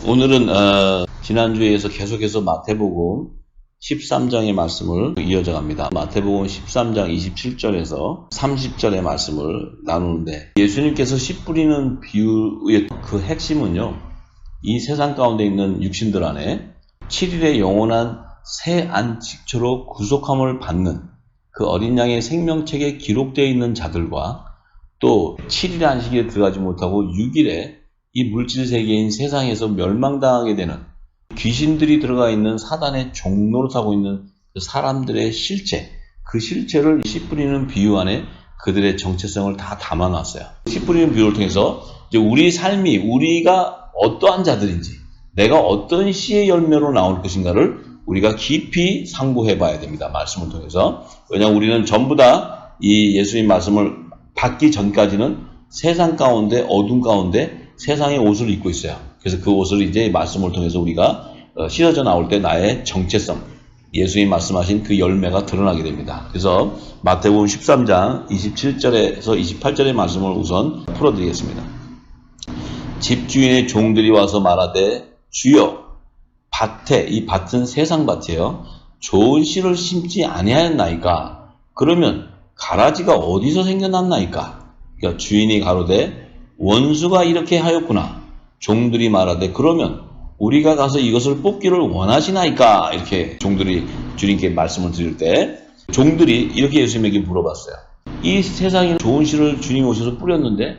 오늘은 지난주에 이어서 계속해서 마태복음 13장의 말씀을 이어져 갑니다. 마태복음 13장 27절에서 30절의 말씀을 나누는데, 예수님께서 씨 뿌리는 비유의 그 핵심은요, 이 세상 가운데 있는 육신들 안에 7일의 영원한 새 안식처로 구속함을 받는 그 어린 양의 생명책에 기록되어 있는 자들과, 또 7일의 안식일에 들어가지 못하고 6일에 이 물질 세계인 세상에서 멸망당하게 되는 귀신들이 들어가 있는 사단의 종노릇하고 있는 그 사람들의 실체, 그 실체를 씨 뿌리는 비유 안에 그들의 정체성을 다 담아놨어요. 씨 뿌리는 비유를 통해서 이제 우리 삶이, 우리가 어떠한 자들인지, 내가 어떤 씨의 열매로 나올 것인가를 우리가 깊이 상고해 봐야 됩니다. 말씀을 통해서. 왜냐하면 우리는 전부 다 이 예수님 말씀을 받기 전까지는 세상 가운데, 어둠 가운데 세상의 옷을 입고 있어요. 그래서 그 옷을 이제 말씀을 통해서 우리가 씻어져 나올 때 나의 정체성, 예수님 말씀하신 그 열매가 드러나게 됩니다. 그래서 마태복음 13장 27절에서 28절의 말씀을 우선 풀어드리겠습니다. 집주인의 종들이 와서 말하되, 주여, 밭에, 이 밭은 세상 밭이에요, 좋은 씨를 심지 아니하였나이까? 그러면 가라지가 어디서 생겨났나이까? 그러니까 주인이 가로되, 원수가 이렇게 하였구나. 종들이 말하되, 그러면 우리가 가서 이것을 뽑기를 원하시나이까? 이렇게 종들이 주님께 말씀을 드릴 때 종들이 이렇게 예수님에게 물어봤어요. 이 세상에 좋은 씨를 주님이 오셔서 뿌렸는데,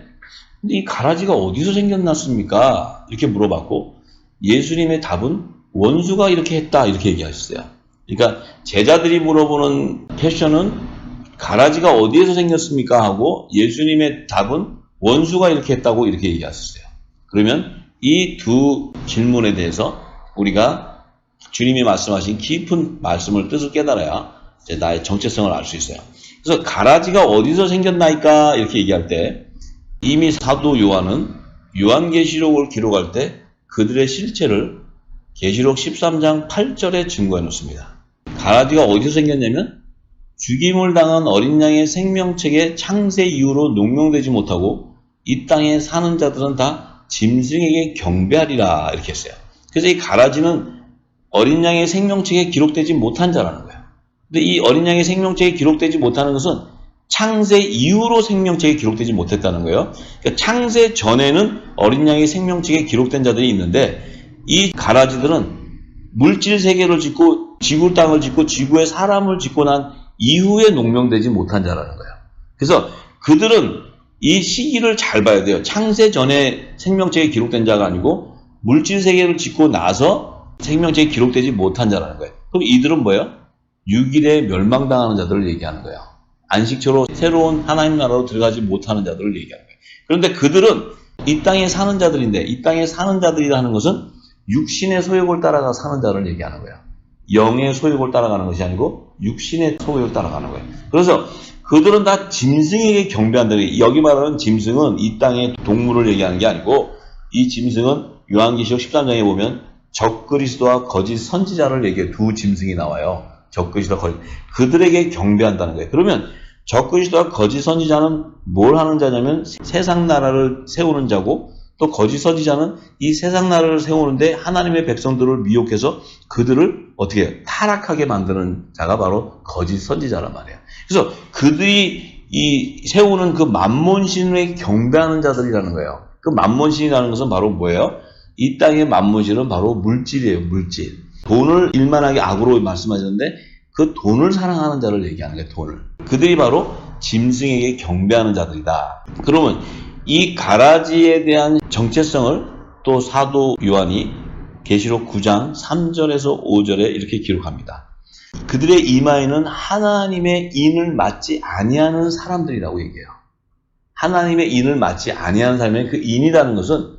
근데 이 가라지가 어디서 생겨났습니까? 이렇게 물어봤고, 예수님의 답은 원수가 이렇게 했다, 이렇게 얘기하셨어요. 그러니까 제자들이 물어보는 퀘션은 가라지가 어디에서 생겼습니까? 하고, 예수님의 답은 원수가 이렇게 했다고 이렇게 얘기하셨어요. 그러면 이 두 질문에 대해서 우리가 주님이 말씀하신 깊은 말씀을, 뜻을 깨달아야 이제 나의 정체성을 알 수 있어요. 그래서 가라지가 어디서 생겼나이까? 이렇게 얘기할 때, 이미 사도 요한은 요한계시록을 기록할 때 그들의 실체를 계시록 13장 8절에 증거해 놓습니다. 가라지가 어디서 생겼냐면, 죽임을 당한 어린 양의 생명책에 창세 이후로 농명되지 못하고 이 땅에 사는 자들은 다 짐승에게 경배하리라, 이렇게 했어요. 그래서 이 가라지는 어린 양의 생명책에 기록되지 못한 자라는 거예요. 근데 이 어린 양의 생명책에 기록되지 못하는 것은 창세 이후로 생명책에 기록되지 못했다는 거예요. 그러니까 창세 전에는 어린 양의 생명책에 기록된 자들이 있는데, 이 가라지들은 물질 세계를 짓고 지구 땅을 짓고 지구에 사람을 짓고 난 이후에 농명되지 못한 자라는 거예요. 그래서 그들은 이 시기를 잘 봐야 돼요. 창세 전에 생명책에 기록된 자가 아니고 물질 세계를 짓고 나서 생명책에 기록되지 못한 자라는 거예요. 그럼 이들은 뭐예요? 6일에 멸망당하는 자들을 얘기하는 거예요. 안식처로 새로운 하나님 나라로 들어가지 못하는 자들을 얘기하는 거예요. 그런데 그들은 이 땅에 사는 자들인데, 이 땅에 사는 자들이라는 것은 육신의 소욕을 따라가 사는 자를 얘기하는 거예요. 영의 소욕을 따라가는 것이 아니고 육신의 소욕을 따라가는 거예요. 그래서 그들은 다 짐승에게 경배한다는 거예요. 여기 말하는 짐승은 이 땅의 동물을 얘기하는 게 아니고, 이 짐승은 요한계시록 13장에 보면 적그리스도와 거짓 선지자를 얘기해요. 두 짐승이 나와요. 적그리스도와 거짓. 그들에게 경배한다는 거예요. 그러면 적그리스도와 거짓 선지자는 뭘 하는 자냐면 세상 나라를 세우는 자고, 또 거짓 선지자는 이 세상 나라를 세우는데 하나님의 백성들을 미혹해서 그들을 어떻게 해요? 타락하게 만드는 자가 바로 거짓 선지자란 말이에요. 그래서 그들이 이 세우는 그 만몬신에 경배하는 자들이라는 거예요. 그 만몬신이라는 것은 바로 뭐예요? 이 땅의 만몬신은 바로 물질이에요. 물질. 돈을 일만하게 악으로 말씀하셨는데, 그 돈을 사랑하는 자를 얘기하는 거예요. 돈을. 그들이 바로 짐승에게 경배하는 자들이다. 그러면 이 가라지에 대한 정체성을 또 사도 요한이 계시록 9장 3절에서 5절에 이렇게 기록합니다. 그들의 이마에는 하나님의 인을 맞지 아니하는 사람들이라고 얘기해요. 하나님의 인을 맞지 아니하는 사람이, 그 인이라는 것은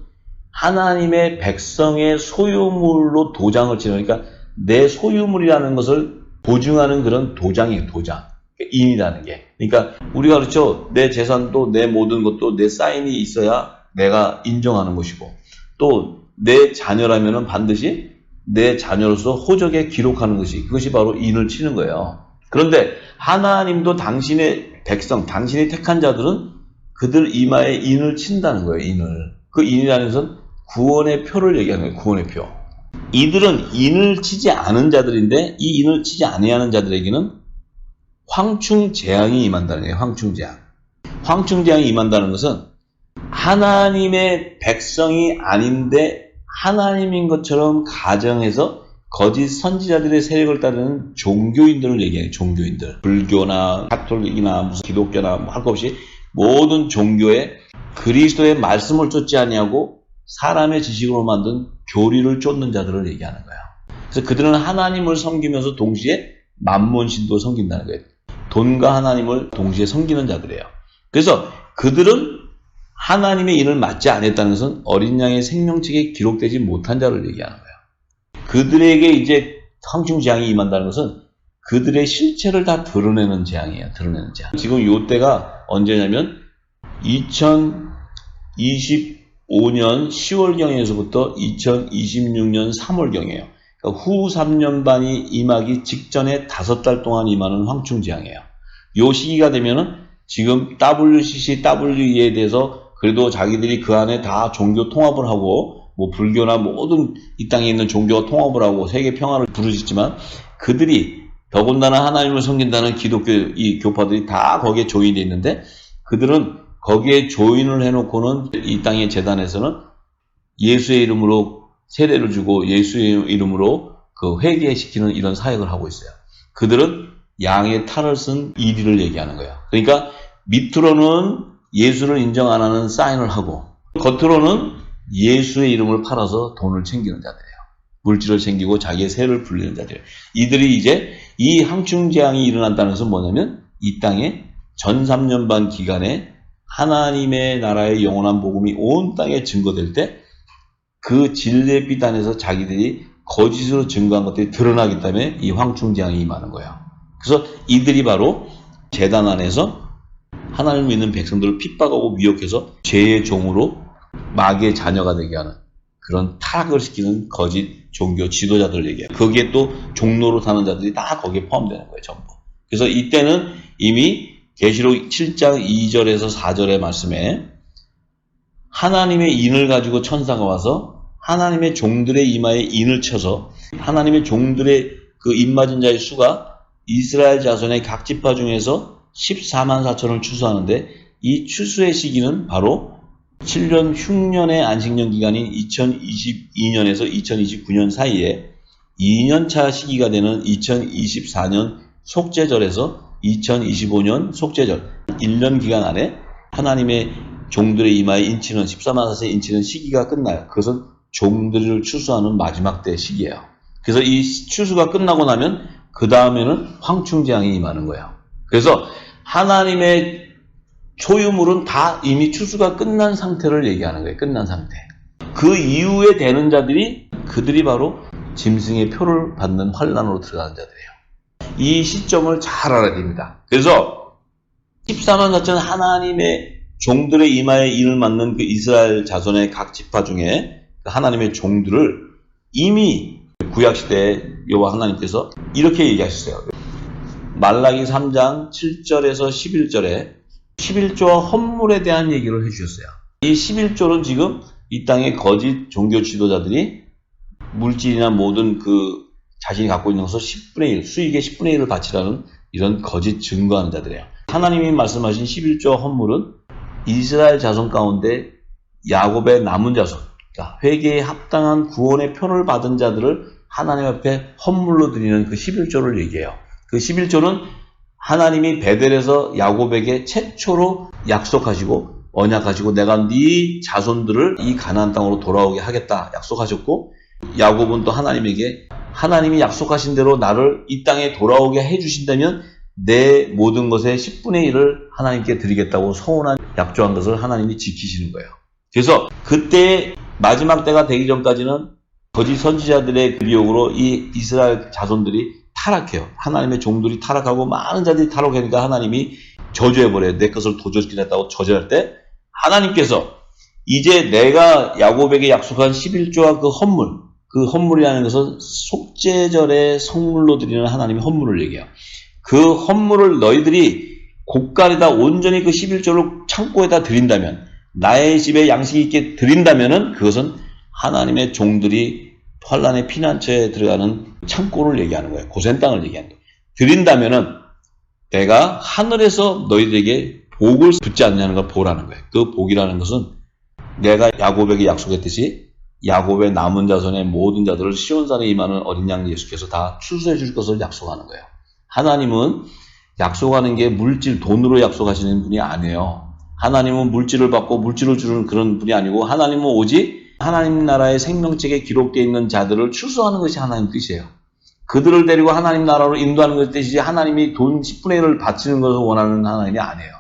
하나님의 백성의 소유물로 도장을 치는, 그러니까 내 소유물이라는 것을 보증하는 그런 도장이에요. 도장. 인이라는 게. 그러니까 우리가 그렇죠. 내 재산도, 내 모든 것도 내 사인이 있어야 내가 인정하는 것이고, 또 내 자녀라면은 반드시 내 자녀로서 호적에 기록하는 것이, 그것이 바로 인을 치는 거예요. 그런데 하나님도 당신의 백성, 당신이 택한 자들은 그들 이마에 인을 친다는 거예요. 인을. 그 인이라는 것은 구원의 표를 얘기하는 거예요. 구원의 표. 이들은 인을 치지 않은 자들인데 이 인을 치지 아니하는 자들에게는 황충재앙이 임한다는 거예요. 황충재앙. 황충재앙이 임한다는 것은 하나님의 백성이 아닌데 하나님인 것처럼 가정해서 거짓 선지자들의 세력을 따르는 종교인들을 얘기해요. 종교인들. 불교나 가톨릭이나 무슨 기독교나 할 것 없이 모든 종교에 그리스도의 말씀을 쫓지 아니하고 사람의 지식으로 만든 교리를 쫓는 자들을 얘기하는 거예요. 그래서 그들은 하나님을 섬기면서 동시에 만몬신도 섬긴다는 거예요. 돈과 하나님을 동시에 섬기는 자들이에요. 그래서 그들은 하나님의 인을 맞지 않았다는 것은 어린 양의 생명책에 기록되지 못한 자를 얘기하는 거예요. 그들에게 이제 황충재앙이 임한다는 것은 그들의 실체를 다 드러내는 재앙이에요. 드러내는 재앙. 지금 이 때가 언제냐면 2025년 10월경에서부터 2026년 3월경이에요. 그러니까 후 3년 반이 임하기 직전에 5달 동안 임하는 황충재앙이에요. 이 시기가 되면은 지금 WCC, WE에 대해서 그래도 자기들이 그 안에 다 종교 통합을 하고 뭐 불교나 모든 이 땅에 있는 종교가 통합을 하고 세계 평화를 부르짖지만 그들이 더군다나 하나님을 섬긴다는 기독교 이 교파들이 다 거기에 조인되어 있는데 그들은 거기에 조인을 해놓고는 이 땅의 재단에서는 예수의 이름으로 세례를 주고 예수의 이름으로 그 회개시키는 이런 사역을 하고 있어요. 그들은 양의 탈을 쓴 이리를 얘기하는 거예요. 그러니까 밑으로는 예수를 인정 안 하는 사인을 하고 겉으로는 예수의 이름을 팔아서 돈을 챙기는 자들이에요. 물질을 챙기고 자기의 세를 불리는 자들이에요. 이들이 이제 이 황충재앙이 일어난다는 것은 뭐냐면 이 땅에 전 3년 반 기간에 하나님의 나라의 영원한 복음이 온 땅에 증거될 때 그 진리의 빛 안에서 자기들이 거짓으로 증거한 것들이 드러나기 때문에 이 황충재앙이 임하는 거예요. 그래서 이들이 바로 제단 안에서 하나님을 믿는 백성들을 핍박하고 미혹해서 죄의 종으로 마귀의 자녀가 되게 하는 그런 타락을 시키는 거짓 종교 지도자들을 얘기해요. 거기에 또 종로로 사는 자들이 다 거기에 포함되는 거예요. 전부. 그래서 이때는 이미 계시록 7장 2절에서 4절의 말씀에 하나님의 인을 가지고 천사가 와서 하나님의 종들의 이마에 인을 쳐서 하나님의 종들의 그 인맞은 자의 수가 이스라엘 자손의 각 지파 중에서 14만 4천을 추수하는데 이 추수의 시기는 바로 7년 흉년의 안식년 기간인 2022년에서 2029년 사이에 2년차 시기가 되는 2024년 속죄절에서 2025년 속죄절 1년 기간 안에 하나님의 종들의 이마에 인치는 14만 4천의 인치는 시기가 끝나요. 그것은 종들을 추수하는 마지막 때 시기예요. 그래서 이 추수가 끝나고 나면 그 다음에는 황충재앙이 임하는 거예요. 그래서 하나님의 소유물은 다 이미 추수가 끝난 상태를 얘기하는 거예요. 끝난 상태. 그 이후에 되는 자들이 그들이 바로 짐승의 표를 받는 환란으로 들어가는 자들이에요. 이 시점을 잘 알아야 됩니다. 그래서 14만 4천 하나님의 종들의 이마에 인을 맞는 그 이스라엘 자손의 각 지파 중에 하나님의 종들을 이미 구약시대에 여호와 하나님께서 이렇게 얘기하셨어요. 말라기 3장 7절에서 11절에 11조와 헌물에 대한 얘기를 해주셨어요. 이 11조는 지금 이 땅의 거짓 종교 지도자들이 물질이나 모든 그 자신이 갖고 있는 것을 10분의 1, 수익의 10분의 1을 바치라는 이런 거짓 증거하는 자들이에요. 하나님이 말씀하신 11조 헌물은 이스라엘 자손 가운데 야곱의 남은 자손, 그러니까 회개에 합당한 구원의 표를 받은 자들을 하나님 앞에 헌물로 드리는 그 11조를 얘기해요. 그 11조는 하나님이 베델에서 야곱에게 최초로 약속하시고 언약하시고 내가 네 자손들을 이 가나안 땅으로 돌아오게 하겠다 약속하셨고 야곱은 또 하나님에게 하나님이 약속하신 대로 나를 이 땅에 돌아오게 해주신다면 내 모든 것의 10분의 1을 하나님께 드리겠다고 서운한 약조한 것을 하나님이 지키시는 거예요. 그래서 그때 마지막 때가 되기 전까지는 거짓 선지자들의 미혹으로 이 이스라엘 자손들이 타락해요. 하나님의 종들이 타락하고 많은 자들이 타락하니까 하나님이 저주해버려요. 내 것을 도적질했다고 저주할 때 하나님께서 이제 내가 야곱에게 약속한 11조와 그 헌물이라는 것은 속죄절의 성물로 드리는 하나님의 헌물을 얘기해요. 그 헌물을 너희들이 곳간에다 온전히 그 11조를 창고에다 드린다면 나의 집에 양식 있게 드린다면은 그것은 하나님의 종들이 환란의 피난처에 들어가는 창고를 얘기하는 거예요. 고센 땅을 얘기하는 거예요. 드린다면은 내가 하늘에서 너희들에게 복을 붓지 않냐는 걸 보라는 거예요. 그 복이라는 것은 내가 야곱에게 약속했듯이 야곱의 남은 자손의 모든 자들을 시온산에 임하는 어린 양 예수께서 다 추수해 줄 것을 약속하는 거예요. 하나님은 약속하는 게 물질, 돈으로 약속하시는 분이 아니에요. 하나님은 물질을 받고 물질을 주는 그런 분이 아니고 하나님은 오직 하나님 나라의 생명책에 기록되어 있는 자들을 추수하는 것이 하나님 뜻이에요. 그들을 데리고 하나님 나라로 인도하는 것이 뜻이지 하나님이 돈 10분의 1을 바치는 것을 원하는 하나님이 아니에요.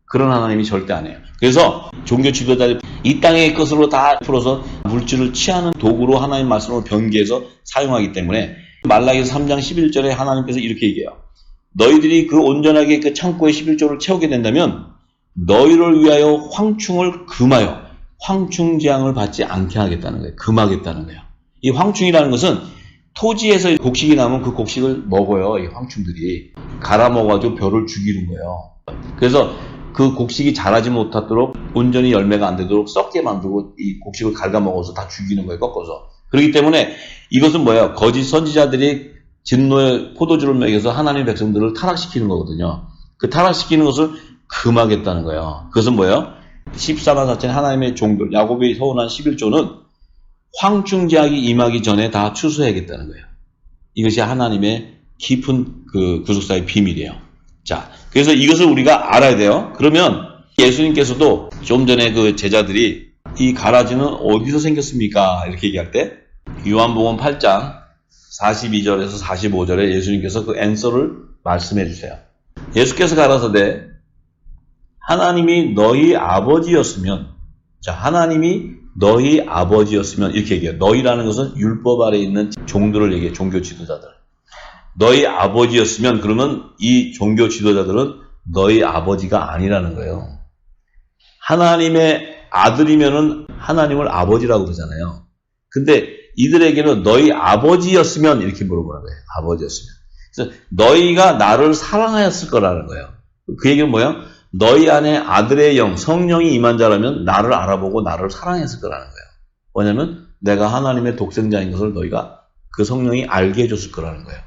그런 하나님이 절대 아니에요. 그래서 종교 지도자들이 이 땅의 것으로 다 풀어서 물질을 취하는 도구로 하나님 말씀을 변개해서 사용하기 때문에 말라기서 3장 11절에 하나님께서 이렇게 얘기해요. 너희들이 그 온전하게 그 창고의 11조를 채우게 된다면 너희를 위하여 황충을 금하여 황충재앙을 받지 않게 하겠다는 거예요. 금하겠다는 거예요. 이 황충이라는 것은 토지에서 곡식이 나면 그 곡식을 먹어요. 이 황충들이 갈아 먹어가지고 벼를 죽이는 거예요. 그래서 그 곡식이 자라지 못하도록 온전히 열매가 안 되도록 썩게 만들고 이 곡식을 갉아먹어서 다 죽이는 거예요. 꺾어서. 그렇기 때문에 이것은 뭐예요? 거짓 선지자들이 진노의 포도주를 먹여서 하나님의 백성들을 타락시키는 거거든요. 그 타락시키는 것을 금하겠다는 거예요. 그것은 뭐예요? 14만 4천 하나님의 종들, 야곱이 서운한 11조는 황충제약이 임하기 전에 다 추수해야겠다는 거예요. 이것이 하나님의 깊은 그 구속사의 비밀이에요. 자, 그래서 이것을 우리가 알아야 돼요. 그러면 예수님께서도 좀 전에 그 제자들이 이 가라지는 어디서 생겼습니까? 이렇게 얘기할 때 요한복음 8장 42절에서 45절에 예수님께서 그 앤서를 말씀해 주세요. 예수께서 가라사대 하나님이 너희 아버지였으면, 자, 하나님이 너희 아버지였으면 이렇게 얘기해요. 너희라는 것은 율법 아래에 있는 종들을 얘기해요. 종교 지도자들. 너희 아버지였으면 그러면 이 종교 지도자들은 너희 아버지가 아니라는 거예요. 하나님의 아들이면은 하나님을 아버지라고 그러잖아요. 근데 이들에게는 너희 아버지였으면 이렇게 물어보는 거예요. 아버지였으면. 그래서 너희가 나를 사랑하였을 거라는 거예요. 그 얘기는 뭐예요? 너희 안에 아들의 영, 성령이 임한 자라면 나를 알아보고 나를 사랑했을 거라는 거예요. 뭐냐면 내가 하나님의 독생자인 것을 너희가 그 성령이 알게 해줬을 거라는 거예요.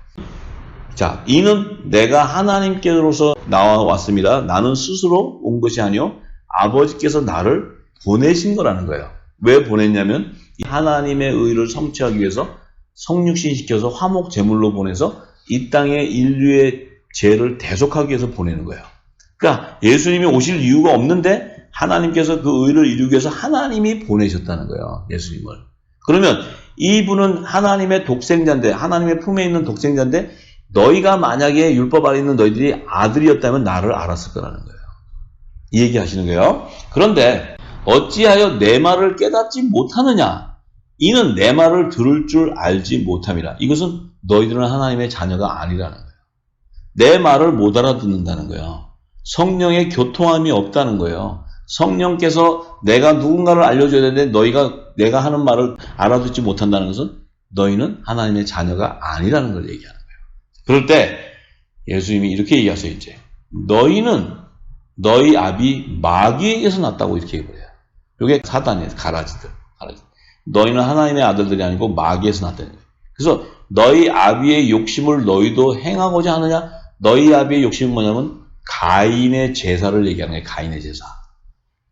자, 이는 내가 하나님께로서 나와왔습니다. 나는 스스로 온 것이 아니요 아버지께서 나를 보내신 거라는 거예요. 왜 보냈냐면 하나님의 의를 성취하기 위해서 성육신시켜서 화목 제물로 보내서 이 땅에 인류의 죄를 대속하기 위해서 보내는 거예요. 그러니까 예수님이 오실 이유가 없는데 하나님께서 그 의를 이루기 위해서 하나님이 보내셨다는 거예요. 예수님을. 그러면 이분은 하나님의 독생자인데, 하나님의 품에 있는 독생자인데 너희가 만약에 율법 아래 있는 너희들이 아들이었다면 나를 알았을 거라는 거예요. 이 얘기 하시는 거예요. 그런데 어찌하여 내 말을 깨닫지 못하느냐? 이는 내 말을 들을 줄 알지 못함이라. 이것은 너희들은 하나님의 자녀가 아니라는 거예요. 내 말을 못 알아듣는다는 거예요. 성령의 교통함이 없다는 거예요. 성령께서 내가 누군가를 알려줘야 되는데 너희가 내가 하는 말을 알아듣지 못한다는 것은 너희는 하나님의 자녀가 아니라는 걸 얘기하는 거예요. 그럴 때 예수님이 이렇게 얘기하세요. 이제 너희는 너희 아비 마귀에게서 났다고 이렇게 얘기해요. 이게 사단이에요. 가라지들. 너희는 하나님의 아들들이 아니고 마귀에서 났다는 거예요. 그래서 너희 아비의 욕심을 너희도 행하고자 하느냐? 너희 아비의 욕심은 뭐냐면 가인의 제사를 얘기하는 거예요. 가인의 제사.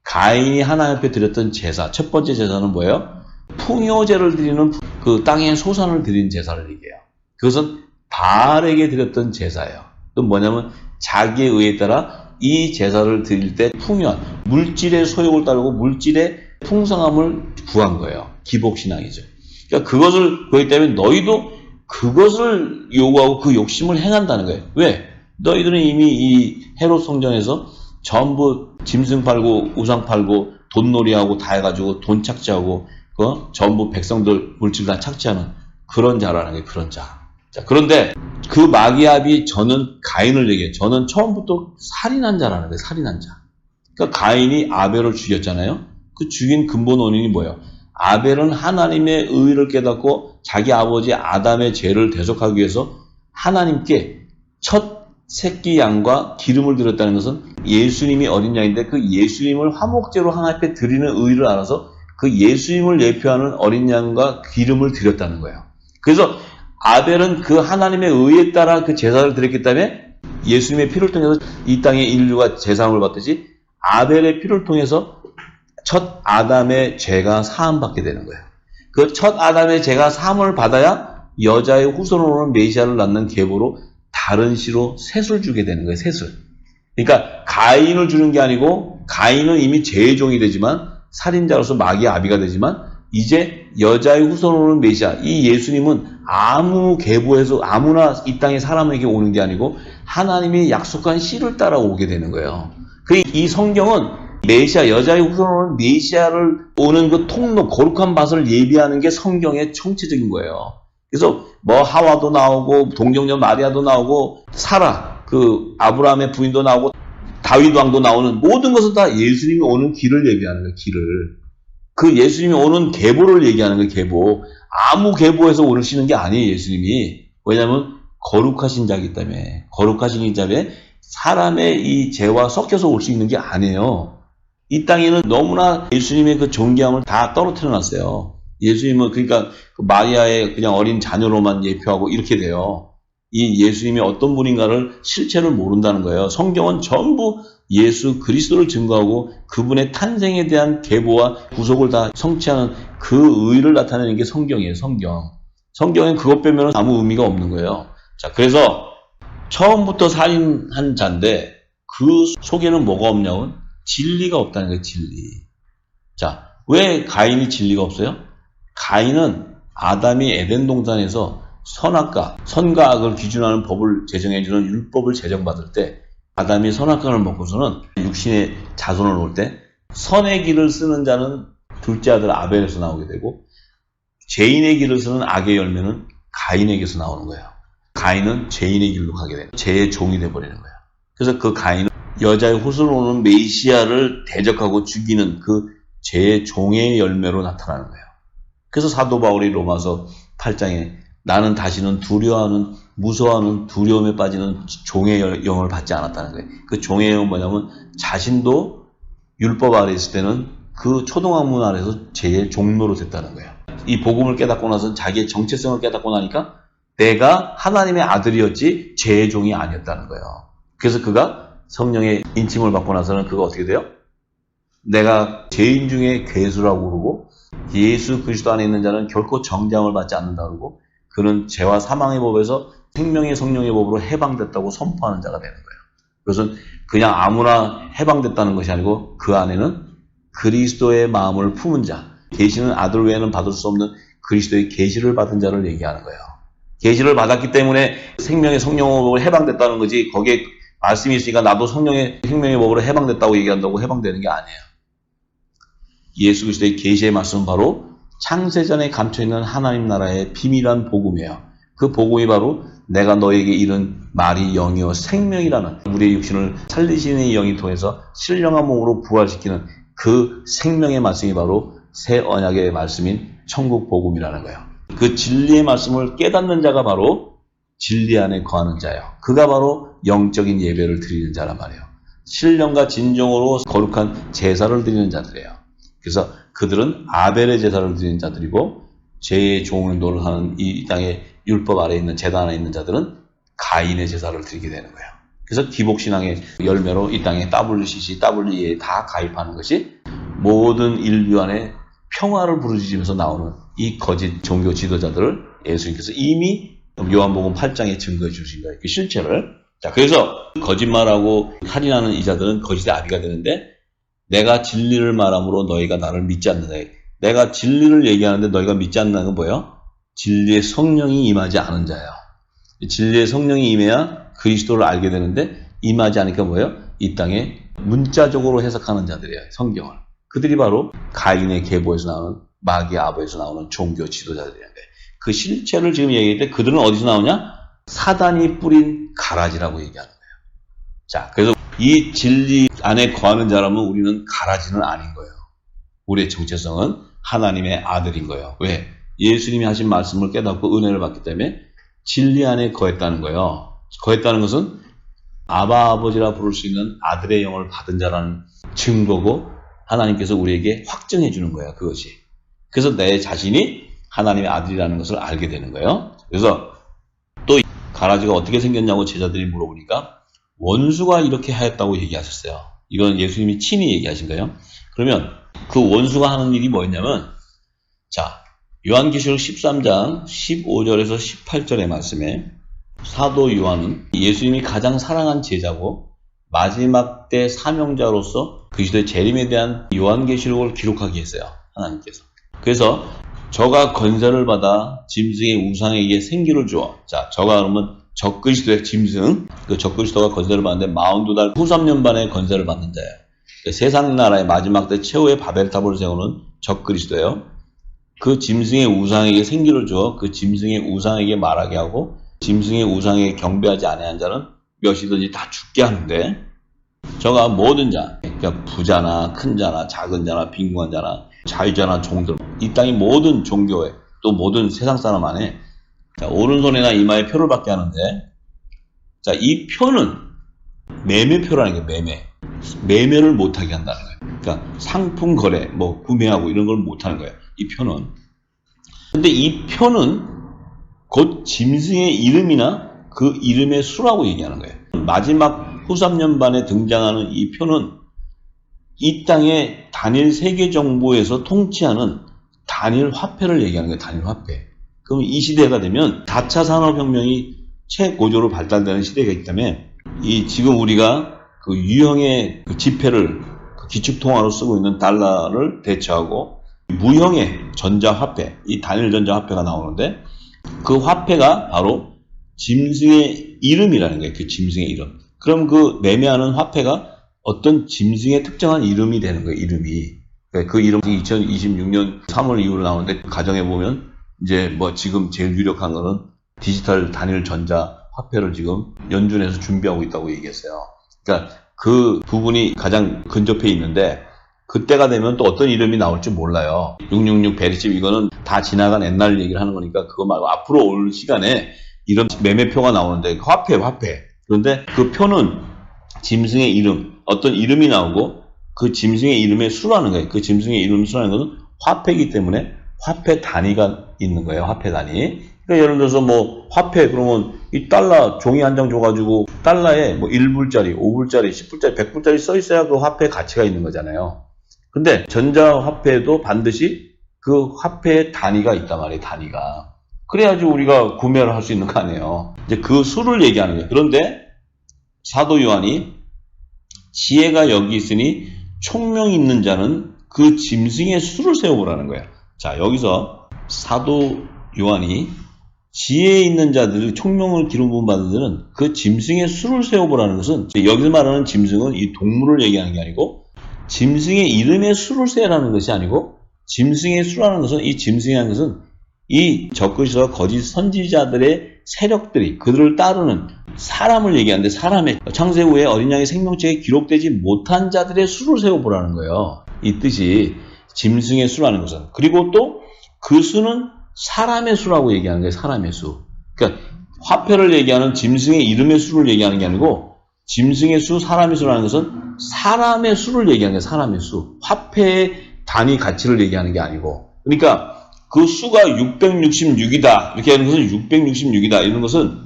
가인이 하나님 앞에 드렸던 제사. 첫 번째 제사는 뭐예요? 풍요제를 드리는 그 땅의 소산을 드린 제사를 얘기해요. 그것은 바알에게 드렸던 제사예요. 또 뭐냐면 자기의 의에 따라 이 제사를 드릴 때 풍요한 물질의 소욕을 따르고 물질의 풍성함을 구한 거예요. 기복신앙이죠. 그러니까 그것을 그렇기 때문에 너희도 그것을 요구하고 그 욕심을 행한다는 거예요. 왜? 너희들은 이미 이 헤롯 성전에서 전부 짐승 팔고 우상 팔고 돈놀이하고 다 해가지고 돈 착취하고 전부 백성들 물질 다 착취하는 그런 자라는 거예요. 그런 자. 자, 그런데 그 마귀압이 저는 가인을 얘기해요. 저는 처음부터 살인한 자라는 거예요. 살인한 자. 그러니까 가인이 아벨을 죽였잖아요. 그 죽인 근본 원인이 뭐예요? 아벨은 하나님의 의를 깨닫고 자기 아버지 아담의 죄를 대속하기 위해서 하나님께 첫 새끼 양과 기름을 드렸다는 것은 예수님이 어린 양인데 그 예수님을 화목제로 하나님 앞에 드리는 의를 알아서 그 예수님을 예표하는 어린 양과 기름을 드렸다는 거예요. 그래서 아벨은 그 하나님의 의에 따라 그 제사를 드렸기 때문에 예수님의 피를 통해서 이 땅의 인류가 제사함을 받듯이 아벨의 피를 통해서 첫 아담의 죄가 사함받게 되는 거예요. 그 첫 아담의 죄가 사함을 받아야 여자의 후손으로는 메시아를 낳는 계보로 다른 씨로 셋을 주게 되는 거예요. 셋을. 그러니까 가인을 주는 게 아니고 가인은 이미 죄의 종이 되지만 살인자로서 마귀의 아비가 되지만 이제 여자의 후손으로는 메시아, 이 예수님은 아무 계보에서 아무나 이 땅의 사람에게 오는 게 아니고 하나님이 약속한 씨를 따라 오게 되는 거예요. 이 성경은 메시아, 여자의 후손으로는 메시아를 오는 그 통로, 거룩한 밭을 예비하는 게 성경의 총체적인 거예요. 그래서 뭐 하와도 나오고 동정녀 마리아도 나오고 사라, 그 아브라함의 부인도 나오고 다윗 왕도 나오는 모든 것은 다 예수님이 오는 길을 얘기하는 거예요. 길을. 그 예수님이 오는 계보를 얘기하는 거예요. 계보. 아무 계보에서 오르시는 게 아니에요. 예수님이. 왜냐하면 거룩하신 자이기 때문에. 거룩하신 자에 사람의 이 죄와 섞여서 올 수 있는 게 아니에요. 이 땅에는 너무나 예수님의 그 존귀함을 다 떨어뜨려 놨어요. 예수님은 그러니까 그 마리아의 그냥 어린 자녀로만 예표하고 이렇게 돼요. 이 예수님이 어떤 분인가를 실체를 모른다는 거예요. 성경은 전부 예수 그리스도를 증거하고 그분의 탄생에 대한 계보와 구속을 다 성취하는 그 의를 나타내는 게 성경이에요. 성경. 성경엔 그것 빼면 아무 의미가 없는 거예요. 자, 그래서 처음부터 살인한 자인데 그 속에는 뭐가 없냐면 진리가 없다는 거예요. 진리. 자, 왜 가인이 진리가 없어요? 가인은 아담이 에덴 동산에서 선악과, 선과 악을 기준하는 법을 제정해주는 율법을 제정받을 때 아담이 선악과를 먹고서는 육신의 자손을 놓을 때 선의 길을 쓰는 자는 둘째 아들 아벨에서 나오게 되고 죄인의 길을 쓰는 악의 열매는 가인에게서 나오는 거예요. 가인은 죄인의 길로 가게 돼요. 죄의 종이 돼버리는 거예요. 그래서 그 가인은 여자의 후손으로 오는 메시아를 대적하고 죽이는 그 죄의 종의 열매로 나타나는 거예요. 그래서 사도 바울이 로마서 8장에 나는 다시는 두려워하는, 무서워하는 두려움에 빠지는 종의 영을 받지 않았다는 거예요. 그 종의 영은 뭐냐면 자신도 율법 아래 있을 때는 그 초등학문 아래서 죄의 종로로 됐다는 거예요. 이 복음을 깨닫고 나서 자기의 정체성을 깨닫고 나니까 내가 하나님의 아들이었지 죄의 종이 아니었다는 거예요. 그래서 그가 성령의 인침을 받고 나서는 그가 어떻게 돼요? 내가 죄인 중에 괴수라고 그러고 예수 그리스도 안에 있는 자는 결코 정죄함을 받지 않는다고 그러고 그는 죄와 사망의 법에서 생명의 성령의 법으로 해방됐다고 선포하는 자가 되는 거예요. 그것은 그냥 아무나 해방됐다는 것이 아니고 그 안에는 그리스도의 마음을 품은 자, 계시는 아들 외에는 받을 수 없는 그리스도의 계시를 받은 자를 얘기하는 거예요. 계시를 받았기 때문에 생명의 성령의 법으로 해방됐다는 거지 거기에 말씀이 있으니까 나도 성령의 생명의 법으로 해방됐다고 얘기한다고 해방되는 게 아니에요. 예수 그리스도의 계시의 말씀은 바로 창세전에 감춰있는 하나님 나라의 비밀한 복음이에요. 그 복음이 바로 내가 너에게 이른 말이 영이요 생명이라는 우리의 육신을 살리시는 이 영이 통해서 신령한 몸으로 부활시키는 그 생명의 말씀이 바로 새 언약의 말씀인 천국 복음이라는 거예요. 그 진리의 말씀을 깨닫는 자가 바로 진리 안에 거하는 자예요. 그가 바로 영적인 예배를 드리는 자란 말이에요. 신령과 진정으로 거룩한 제사를 드리는 자들이에요. 그래서 그들은 아벨의 제사를 드리는 자들이고 죄의 종을 노릇하는 이 땅의 율법 아래에 있는 제단 안에 있는 자들은 가인의 제사를 드리게 되는 거예요. 그래서 기복신앙의 열매로 이 땅에 WCC, WE에 다 가입하는 것이 모든 인류 안에 평화를 부르짖으면서 나오는 이 거짓 종교 지도자들을 예수님께서 이미 요한복음 8장에 증거해 주신 거예요. 그 실체를. 자, 그래서 거짓말하고 살인하는 이자들은 거짓의 아비가 되는데 내가 진리를 말함으로 너희가 나를 믿지 않는다. 내가 진리를 얘기하는데 너희가 믿지 않는다는 건 뭐예요? 진리의 성령이 임하지 않은 자예요. 진리의 성령이 임해야 그리스도를 알게 되는데 임하지 않으니까 뭐예요? 이 땅에 문자적으로 해석하는 자들이에요. 성경을. 그들이 바로 가인의 계보에서 나오는 마귀의 아버에서 나오는 종교 지도자들이었는데 그 실체를 지금 얘기할 때 그들은 어디서 나오냐? 사단이 뿌린 가라지라고 얘기하는 거예요. 자, 그래서 이 진리 안에 거하는 자라면 우리는 가라지는 아닌 거예요. 우리의 정체성은 하나님의 아들인 거예요. 왜? 예수님이 하신 말씀을 깨닫고 은혜를 받기 때문에 진리 안에 거했다는 거예요. 거했다는 것은 아바 아버지라 부를 수 있는 아들의 영을 받은 자라는 증거고 하나님께서 우리에게 확증해 주는 거예요. 그것이. 그래서 내 자신이 하나님의 아들이라는 것을 알게 되는 거예요. 그래서 또 가라지가 어떻게 생겼냐고 제자들이 물어보니까 원수가 이렇게 하였다고 얘기하셨어요. 이건 예수님이 친히 얘기하신 거예요. 그러면 그 원수가 하는 일이 뭐였냐면, 자, 요한계시록 13장 15절에서 18절의 말씀에 사도 요한은 예수님이 가장 사랑한 제자고 마지막 때 사명자로서 그리스도의 재림에 대한 요한계시록을 기록하게 했어요. 하나님께서. 그래서 저가 권세를 받아 짐승의 우상에게 생기를 주어, 자, 저가 그러면 적그리스도의 짐승, 그 적그리스도가 권세를 받는데 42달 후 3년 반의 권세를 받는 자예요. 세상 나라의 마지막 때 최후의 바벨탑을 세우는 적그리스도예요. 그 짐승의 우상에게 생기를 주어 그 짐승의 우상에게 말하게 하고 짐승의 우상에게 경배하지 아니한 자는 몇이든지 다 죽게 하는데, 저가 모든 자, 그러니까 부자나 큰 자나 작은 자나 빈곤한 자나 자유자나 종들, 이 땅의 모든 종교에 또 모든 세상 사람 안에, 자, 오른손이나 이마에 표를 받게 하는데, 자, 이 표는 매매표라는 게 매매를 못하게 한다는 거예요. 그러니까 상품 거래, 뭐 구매하고 이런 걸 못하는 거예요. 이 표는. 근데 이 표는 곧 짐승의 이름이나 그 이름의 수라고 얘기하는 거예요. 마지막 후 3년 반에 등장하는 이 표는 이 땅의 단일 세계 정부에서 통치하는 단일 화폐를 얘기하는 거예요. 단일 화폐. 그럼 이 시대가 되면 4차 산업혁명이 최고조로 발달되는 시대가 있기 때문에 이 지금 우리가 그 유형의 그 지폐를 그 기축통화로 쓰고 있는 달러를 대체하고 무형의 전자화폐, 이 단일 전자화폐가 나오는데 그 화폐가 바로 짐승의 이름이라는 거예요. 그 짐승의 이름. 그럼 그 매매하는 화폐가 어떤 짐승의 특정한 이름이 되는 거예요. 이름이. 그 이름이 2026년 3월 이후로 나오는데 가정해 보면 이제 뭐 지금 제일 유력한 거는 디지털 단일 전자 화폐를 지금 연준에서 준비하고 있다고 얘기했어요. 그러니까 그 부분이 가장 근접해 있는데 그때가 되면 또 어떤 이름이 나올지 몰라요. 666 베리칩 이거는 다 지나간 옛날 얘기를 하는 거니까 그거 말고 앞으로 올 시간에 이런 매매표가 나오는데 화폐. 그런데 그 표는 짐승의 이름, 어떤 이름이 나오고 그 짐승의 이름의 수라는 거예요. 그 짐승의 이름 수라는 것은 화폐이기 때문에 화폐 단위가 있는 거예요. 화폐 단위. 그러니까 예를 들어서 뭐 화폐 그러면 이 달러 종이 한 장 줘가지고 달러에 뭐 1불짜리, 5불짜리, 10불짜리, 100불짜리 써 있어야 그 화폐의 가치가 있는 거잖아요. 근데 전자화폐도 반드시 그 화폐의 단위가 있단 말이에요. 단위가. 그래야지 우리가 구매를 할 수 있는 거 아니에요. 이제 그 수를 얘기하는 거예요. 그런데 사도 요한이 지혜가 여기 있으니 총명이 있는 자는 그 짐승의 수를 세워보라는 거예요. 자, 여기서 사도 요한이 지혜 있는 자들, 총명을 기름 부음 받은 자들은 그 짐승의 수를 세워보라는 것은 여기서 말하는 짐승은 이 동물을 얘기하는 게 아니고 짐승의 이름의 수를 세라는 것이 아니고 짐승의 수라는 것은 이 짐승이라는 것은 이 적그리스도와 거짓 선지자들의 세력들이 그들을 따르는 사람을 얘기하는데 사람의 창세후에 어린 양의 생명책에 기록되지 못한 자들의 수를 세워보라는 거예요. 이 뜻이 짐승의 수라는 것은. 그리고 또 그 수는 사람의 수라고 얘기하는 거예요. 사람의 수. 그러니까 화폐를 얘기하는 짐승의 이름의 수를 얘기하는 게 아니고 짐승의 수, 사람의 수라는 것은 사람의 수를 얘기하는 거예요. 사람의 수. 화폐의 단위 가치를 얘기하는 게 아니고. 그러니까 그 수가 666이다. 이렇게 하는 것은 666이다. 이런 것은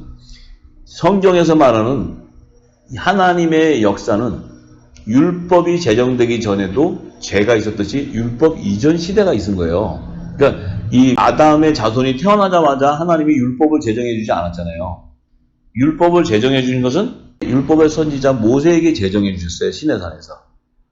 성경에서 말하는 하나님의 역사는 율법이 제정되기 전에도 죄가 있었듯이 율법 이전 시대가 있은 거예요. 그러니까 이 아담의 자손이 태어나자마자 하나님이 율법을 제정해 주지 않았잖아요. 율법을 제정해 주신 것은 율법의 선지자 모세에게 제정해 주셨어요. 시내산에서.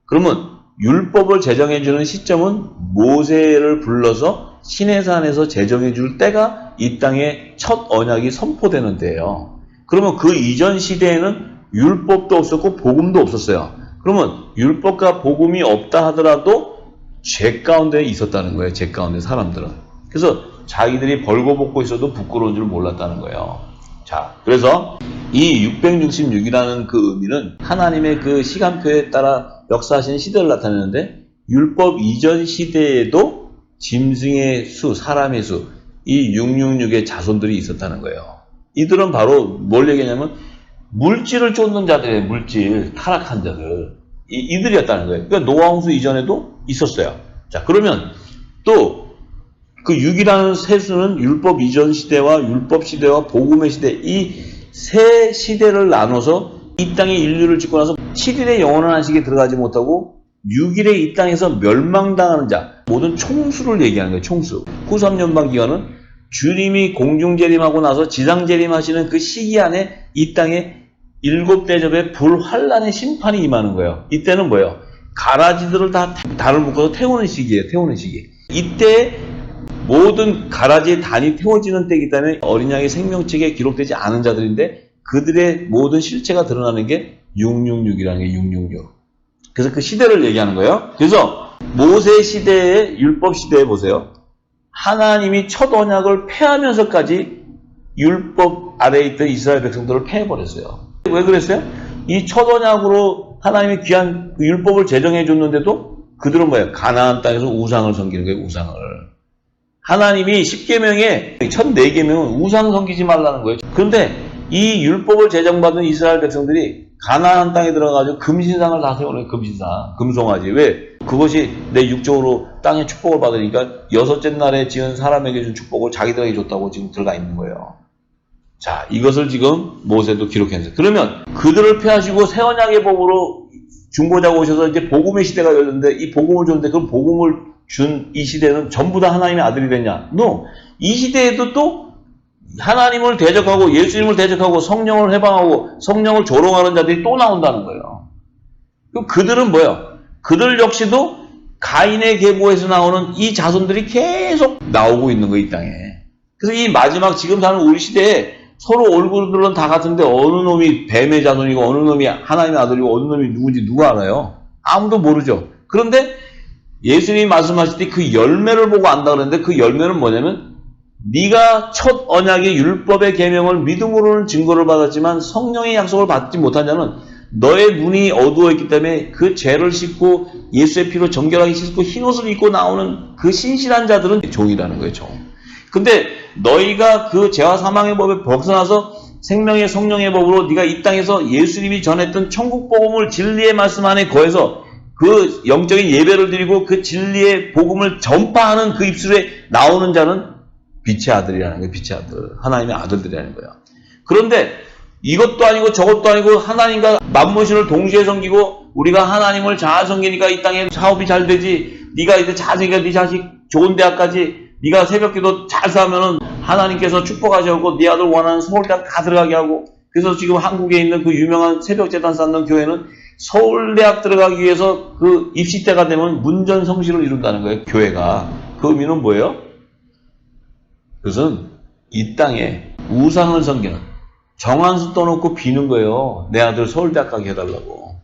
그러면 율법을 제정해 주는 시점은 모세를 불러서 시내산에서 제정해 줄 때가 이 땅에 첫 언약이 선포되는 때예요. 그러면 그 이전 시대에는 율법도 없었고 복음도 없었어요. 그러면 율법과 복음이 없다 하더라도 죄 가운데 있었다는 거예요. 죄 가운데 사람들은. 그래서 자기들이 벌거벗고 있어도 부끄러운 줄 몰랐다는 거예요. 자, 그래서 이 666이라는 그 의미는 하나님의 그 시간표에 따라 역사하시는 시대를 나타내는데 율법 이전 시대에도 짐승의 수, 사람의 수, 이 666의 자손들이 있었다는 거예요. 이들은 바로 뭘 얘기하냐면 물질을 쫓는 자들의 물질, 타락한 자들. 이들이었다는 거예요. 그러니까 노아 홍수 이전에도 있었어요. 자, 그러면 또 그 6이라는 세수는 율법 이전 시대와 율법 시대와 복음의 시대, 이 세 시대를 나눠서 이 땅에 인류를 짓고 나서 7일의 영원한 안식에 들어가지 못하고 6일에 이 땅에서 멸망당하는 자, 모든 총수를 얘기하는 거예요. 총수. 후3년반 기간은 주님이 공중재림하고 나서 지상재림하시는 그 시기 안에 이 땅에 7대접의 불환란의 심판이 임하는 거예요. 이때는 뭐예요? 가라지들을 다 달을 묶어서 태우는 시기예요. 태우는 시기. 이때 모든 가라지의 단이 태워지는 때이기 때문에 어린 양의 생명책에 기록되지 않은 자들인데 그들의 모든 실체가 드러나는 게 666이라는 게 666. 그래서 그 시대를 얘기하는 거예요. 그래서 모세 시대의 율법 시대에 보세요. 하나님이 첫 언약을 폐하면서까지 율법 아래에 있던 이스라엘 백성들을 폐해버렸어요. 왜 그랬어요? 이 첫 언약으로 하나님이 귀한 그 율법을 제정해 줬는데도 그들은 뭐예요? 가나안 땅에서 우상을 섬기는 거예요. 우상을. 하나님이 10계명에 첫 4계명은 우상 섬기지 말라는 거예요. 그런데 이 율법을 제정받은 이스라엘 백성들이 가나안 땅에 들어가가지고 금신상을 다 세우는 금신상, 금송아지. 왜? 그것이 내 육적으로 땅의 축복을 받으니까 6째 날에 지은 사람에게 준 축복을 자기들에게 줬다고 지금 들어가 있는 거예요. 자, 이것을 지금 모세도 기록했어요. 그러면 그들을 폐하시고 새 언약의 법으로 중보자가 오셔서 이제 복음의 시대가 열렸는데 이 복음을 줬는데 그 복음을 준 이 시대는 전부 다 하나님의 아들이 됐냐? No. 이 시대에도 또 하나님을 대적하고 예수님을 대적하고 성령을 해방하고 성령을 조롱하는 자들이 또 나온다는 거예요. 그럼 그들은 뭐예요? 그들 역시도 가인의 계보에서 나오는 이 자손들이 계속 나오고 있는 거예요, 이 땅에. 그래서 이 마지막 지금 사는 우리 시대에 서로 얼굴들은 다 같은데 어느 놈이 뱀의 자손이고 어느 놈이 하나님의 아들이고 어느 놈이 누군지 누가 알아요? 아무도 모르죠. 그런데 예수님이 말씀하실 때 그 열매를 보고 안다 그러는데 그 열매는 뭐냐면 네가 첫 언약의 율법의 계명을 믿음으로는 증거를 받았지만 성령의 약속을 받지 못한 자는 너의 눈이 어두워 있기 때문에 그 죄를 씻고 예수의 피로 정결하게 씻고 흰옷을 입고 나오는 그 신실한 자들은 종이라는 거예요. 종. 근데 너희가 그 죄와 사망의 법에 벗어나서 생명의 성령의 법으로 네가 이 땅에서 예수님이 전했던 천국 복음을 진리의 말씀 안에 거해서 그 영적인 예배를 드리고 그 진리의 복음을 전파하는 그 입술에 나오는 자는 빛의 아들이라는 거예요. 빛의 아들. 하나님의 아들들이라는 거예요. 그런데 이것도 아니고 저것도 아니고 하나님과 만물신을 동시에 섬기고 우리가 하나님을 잘 섬기니까 이 땅에 사업이 잘 되지. 네가 이제 잘 섬기니까 네 자식 좋은 대학까지 네가 새벽기도 잘 사면은 하나님께서 축복하셔서 네 아들 원하는 서울대학 다 들어가게 하고 그래서 지금 한국에 있는 그 유명한 새벽재단 쌓는 교회는 서울대학 들어가기 위해서 그 입시 때가 되면 문전성시를 이룬다는 거예요. 교회가. 그 의미는 뭐예요? 그것은 이 땅에 우상을 섬기는 정한수 떠놓고 비는 거예요. 내 아들 서울대학 가게 해달라고.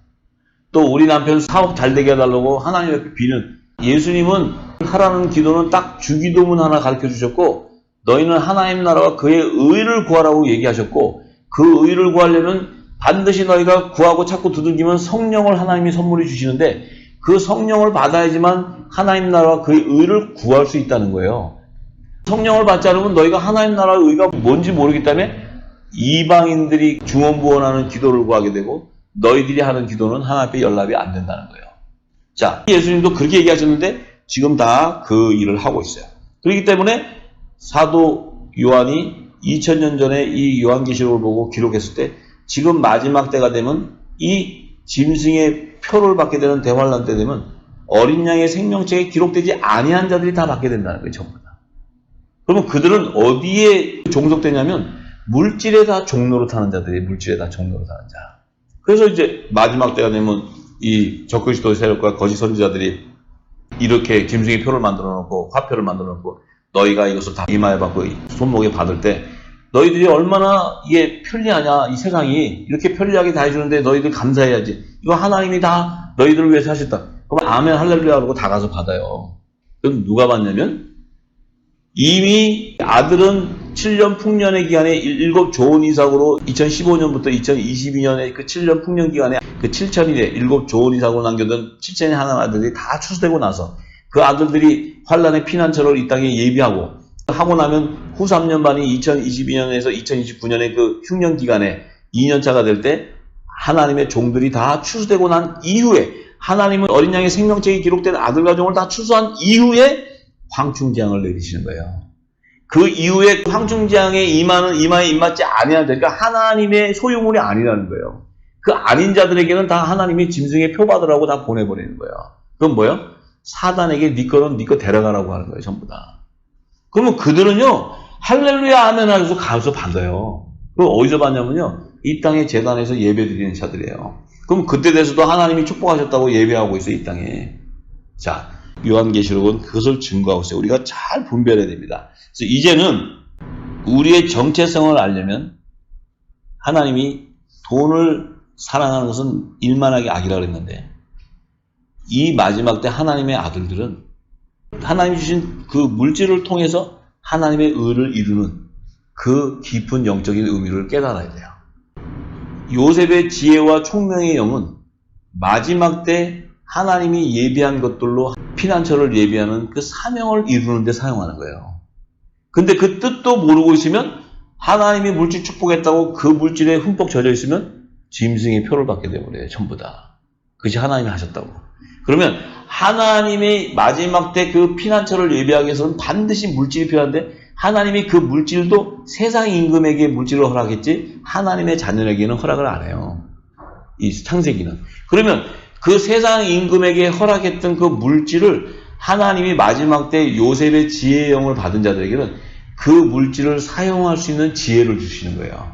또 우리 남편 사업 잘 되게 해달라고 하나님 앞에 비는. 예수님은 하라는 기도는 딱 주기도문 하나 가르쳐 주셨고 너희는 하나님 나라와 그의 의를 구하라고 얘기하셨고 그 의를 구하려면 반드시 너희가 구하고 찾고 두들기면 성령을 하나님이 선물해 주시는데 그 성령을 받아야지만 하나님 나라와 그의 의를 구할 수 있다는 거예요. 성령을 받지 않으면 너희가 하나님 나라의 의가 뭔지 모르기 때문에 이방인들이 중언부언하는 기도를 구하게 되고 너희들이 하는 기도는 하나님 앞에 연락이 안 된다는 거예요. 자, 예수님도 그렇게 얘기하셨는데 지금 다 그 일을 하고 있어요. 그렇기 때문에 사도 요한이 2000년 전에 이 요한계시록을 보고 기록했을 때 지금 마지막 때가 되면 이 짐승의 표를 받게 되는 대환란 때 되면 어린 양의 생명책에 기록되지 아니한 자들이 다 받게 된다는 거예요. 전부 다. 그러면 그들은 어디에 종속되냐면 물질에 다 종로로 타는 자들이 물질에 다 종로로 타는 자. 그래서 이제 마지막 때가 되면 이 적그리스도의 세력과 거짓 선지자들이 이렇게 짐승의 표를 만들어 놓고 화표를 만들어 놓고 너희가 이것을 다 이마에 받고 손목에 받을 때 너희들이 얼마나 이게 편리하냐, 이 세상이 이렇게 편리하게 다 해주는데 너희들 감사해야지. 이거 하나님이 다 너희들을 위해서 하셨다. 그럼 아멘 할렐루야 그러고 다 가서 받아요. 그럼 누가 받냐면 이미 아들은 7년 풍년의 기간에 7 좋은 이삭으로 2015년부터 2022년의 그 7년 풍년 기간에 그 7천일에 7 좋은 이삭으로 남겨둔 7천의 하나님 아들들이 다 추수되고 나서 그 아들들이 환란의 피난처를 이 땅에 예비하고 하고 나면 후 3년 반이 2022년에서 2029년의 그 흉년 기간에 2년차가 될 때 하나님의 종들이 다 추수되고 난 이후에 하나님은 어린 양의 생명책이 기록된 아들과 종을 다 추수한 이후에 황충재앙을 내리시는 거예요. 그 이후에 황충재앙의 이마에 임맞지 아니하는 자, 그러니까 하나님의 소유물이 아니라는 거예요. 그 아닌 자들에게는 다 하나님이 짐승의 표 받으라고 다 보내버리는 거예요. 그건 뭐예요? 사단에게 네 거는 네 거 데려가라고 하는 거예요. 전부 다. 그러면 그들은요, 할렐루야 아멘 하면서 가서 받아요. 그럼 어디서 받냐면요, 이 땅의 제단에서 예배 드리는 자들이에요. 그럼 그때 돼서도 하나님이 축복하셨다고 예배하고 있어요, 이 땅에. 자, 요한계시록은 그것을 증거하고 있어요. 우리가 잘 분별해야 됩니다. 그래서 이제는 우리의 정체성을 알려면 하나님이 돈을 사랑하는 것은 일만하게 악이라 그랬는데, 이 마지막 때 하나님의 아들들은 하나님이 주신 그 물질을 통해서 하나님의 의를 이루는 그 깊은 영적인 의미를 깨달아야 돼요. 요셉의 지혜와 총명의 영은 마지막 때 하나님이 예비한 것들로 피난처를 예비하는 그 사명을 이루는 데 사용하는 거예요. 근데 그 뜻도 모르고 있으면 하나님이 물질 축복했다고 그 물질에 흠뻑 젖어 있으면 짐승의 표를 받게 되버려요. 전부 다. 그것이 하나님이 하셨다고. 그러면 하나님의 마지막 때 그 피난처를 예비하기 위해서는 반드시 물질이 필요한데 하나님이 그 물질도 세상 임금에게 물질을 허락했지 하나님의 자녀에게는 허락을 안 해요. 이 창세기는. 그러면 그 세상 임금에게 허락했던 그 물질을 하나님이 마지막 때 요셉의 지혜의 영을 받은 자들에게는 그 물질을 사용할 수 있는 지혜를 주시는 거예요.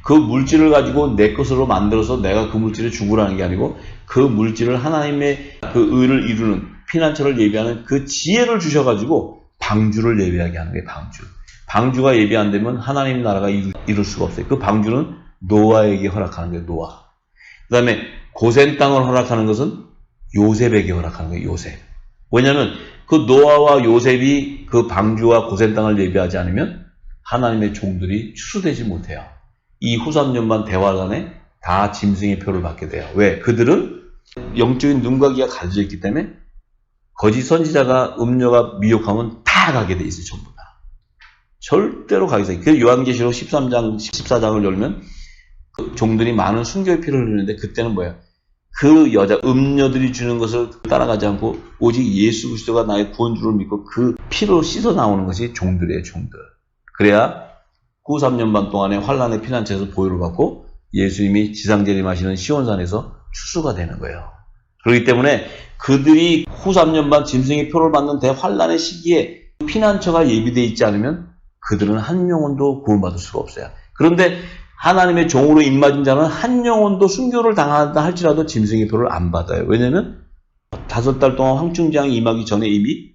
그 물질을 가지고 내 것으로 만들어서 내가 그 물질을 주구라는 게 아니고 그 물질을 하나님의 그 의를 이루는 피난처를 예비하는 그 지혜를 주셔가지고 방주를 예비하게 하는 거예요. 방주가 예비 안 되면 하나님 나라가 이룰 수가 없어요. 그 방주는 노아에게 허락하는 거예요. 노아. 그 다음에 고센 땅을 허락하는 것은 요셉에게 허락하는 거예요. 요셉. 왜냐하면 그 노아와 요셉이 그 방주와 고센 땅을 예비하지 않으면 하나님의 종들이 추수되지 못해요. 이 후 3년만 대화간에 다 짐승의 표를 받게 돼요. 왜? 그들은 영적인 눈과 귀가 가려져 있기 때문에 거짓 선지자가 음료가 미혹하면 다 가게 돼 있어요. 전부 다. 절대로 가게 돼 있어요. 그 요한계시록 13장, 14장을 열면 그 종들이 많은 순교의 피를 흘리는데 그때는 뭐예요? 그 여자 음녀들이 주는 것을 따라가지 않고 오직 예수 그리스도가 나의 구원주를 믿고 그 피로 씻어 나오는 것이 종들이에요. 종들. 그래야 후 3년 반 동안에 환란의 피난처에서 보혈을 받고 예수님이 지상재림하시는 시온산에서 추수가 되는 거예요. 그렇기 때문에 그들이 후 3년 반 짐승의 표를 받는 대환란의 시기에 피난처가 예비되어 있지 않으면 그들은 한 영혼도 구원받을 수가 없어요. 그런데 하나님의 종으로 입맞은 자는 한 영혼도 순교를 당한다 할지라도 짐승의 표를 안 받아요. 왜냐하면 5달 동안 황충재앙이 임하기 전에 이미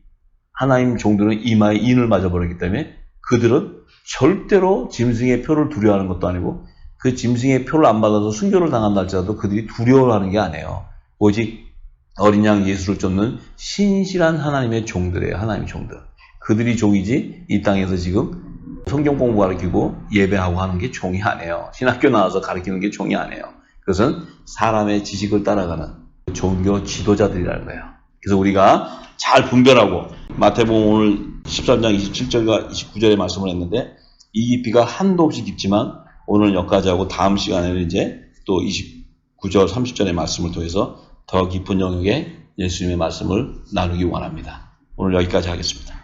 하나님 종들은 이마에 인을 맞아버렸기 때문에 그들은 절대로 짐승의 표를 두려워하는 것도 아니고 그 짐승의 표를 안 받아서 순교를 당한다 할지라도 그들이 두려워하는 게 아니에요. 오직 어린 양 예수를 쫓는 신실한 하나님의 종들이에요. 하나님의 종들. 그들이 종이지 이 땅에서 지금 성경 공부 가르치고 예배하고 하는 게 종이 아니에요. 신학교 나와서 가르치는 게 종이 아니에요. 그것은 사람의 지식을 따라가는 종교 지도자들이라는 거예요. 그래서 우리가 잘 분별하고 마태복음 오늘 13장 27절과 29절의 말씀을 했는데 이 깊이가 한도 없이 깊지만 오늘 여기까지 하고 다음 시간에는 이제 또 29절 30절의 말씀을 통해서 더 깊은 영역의 예수님의 말씀을 나누기 원합니다. 오늘 여기까지 하겠습니다.